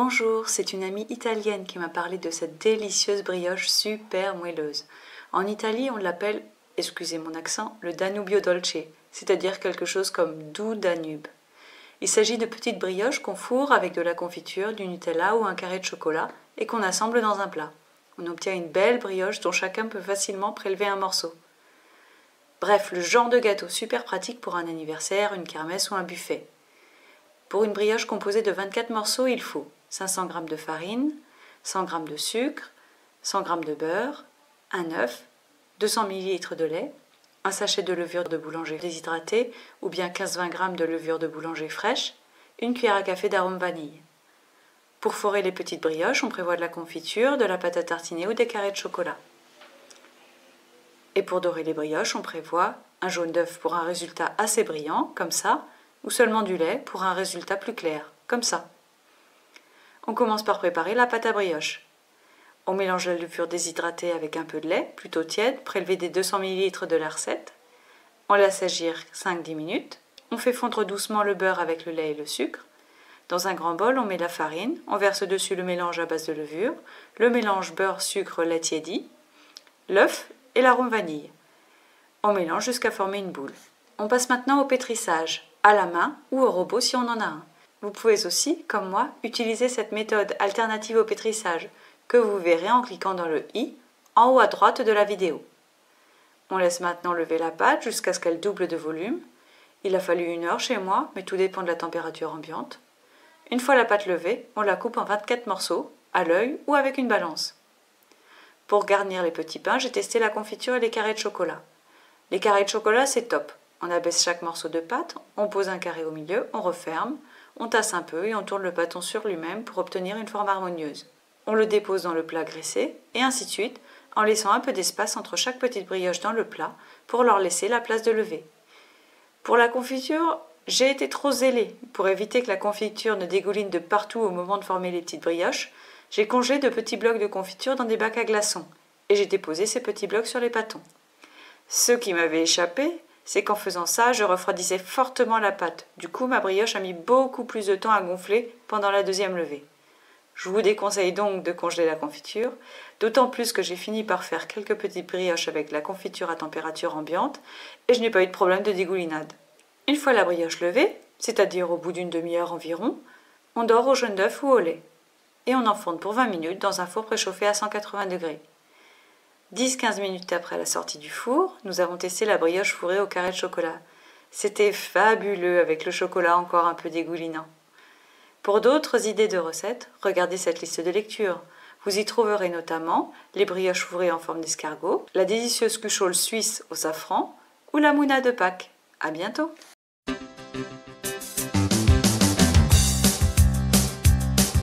Bonjour, c'est une amie italienne qui m'a parlé de cette délicieuse brioche super moelleuse. En Italie, on l'appelle, excusez mon accent, le Danubio Dolce, c'est-à-dire quelque chose comme doux Danube. Il s'agit de petites brioches qu'on fourre avec de la confiture, du Nutella ou un carré de chocolat et qu'on assemble dans un plat. On obtient une belle brioche dont chacun peut facilement prélever un morceau. Bref, le genre de gâteau super pratique pour un anniversaire, une kermesse ou un buffet. Pour une brioche composée de 24 morceaux, il faut 500 g de farine, 100 g de sucre, 100 g de beurre, un œuf, 200 ml de lait, un sachet de levure de boulanger déshydratée ou bien 15-20 g de levure de boulanger fraîche, une cuillère à café d'arôme vanille. Pour forer les petites brioches, on prévoit de la confiture, de la pâte à tartiner ou des carrés de chocolat. Et pour dorer les brioches, on prévoit un jaune d'œuf pour un résultat assez brillant, comme ça, ou seulement du lait pour un résultat plus clair, comme ça. On commence par préparer la pâte à brioche. On mélange la levure déshydratée avec un peu de lait, plutôt tiède, prélevé des 200 ml de la recette. On laisse agir 5-10 minutes. On fait fondre doucement le beurre avec le lait et le sucre. Dans un grand bol, on met la farine, on verse dessus le mélange à base de levure, le mélange beurre-sucre-lait tiédi, l'œuf et l'arôme vanille. On mélange jusqu'à former une boule. On passe maintenant au pétrissage, à la main ou au robot si on en a un. Vous pouvez aussi, comme moi, utiliser cette méthode alternative au pétrissage que vous verrez en cliquant dans le i en haut à droite de la vidéo. On laisse maintenant lever la pâte jusqu'à ce qu'elle double de volume. Il a fallu 1 heure chez moi, mais tout dépend de la température ambiante. Une fois la pâte levée, on la coupe en 24 morceaux, à l'œil ou avec une balance. Pour garnir les petits pains, j'ai testé la confiture et les carrés de chocolat. Les carrés de chocolat, c'est top. On abaisse chaque morceau de pâte, on pose un carré au milieu, on referme, on tasse un peu et on tourne le bâton sur lui-même pour obtenir une forme harmonieuse. On le dépose dans le plat graissé et ainsi de suite, en laissant un peu d'espace entre chaque petite brioche dans le plat pour leur laisser la place de lever. Pour la confiture, j'ai été trop zélée. Pour éviter que la confiture ne dégouline de partout au moment de former les petites brioches, j'ai congelé de petits blocs de confiture dans des bacs à glaçons et j'ai déposé ces petits blocs sur les bâtons. Ce qui m'avait échappé, c'est qu'en faisant ça, je refroidissais fortement la pâte. Du coup, ma brioche a mis beaucoup plus de temps à gonfler pendant la deuxième levée. Je vous déconseille donc de congeler la confiture, d'autant plus que j'ai fini par faire quelques petites brioches avec la confiture à température ambiante et je n'ai pas eu de problème de dégoulinade. Une fois la brioche levée, c'est-à-dire au bout d'une demi-heure environ, on dore au jaune d'œuf ou au lait. Et on enfourne pour 20 minutes dans un four préchauffé à 180 degrés. 10-15 minutes après la sortie du four, nous avons testé la brioche fourrée au carré de chocolat. C'était fabuleux avec le chocolat encore un peu dégoulinant. Pour d'autres idées de recettes, regardez cette liste de lecture. Vous y trouverez notamment les brioches fourrées en forme d'escargot, la délicieuse cuchole suisse au safran ou la mouna de Pâques. À bientôt!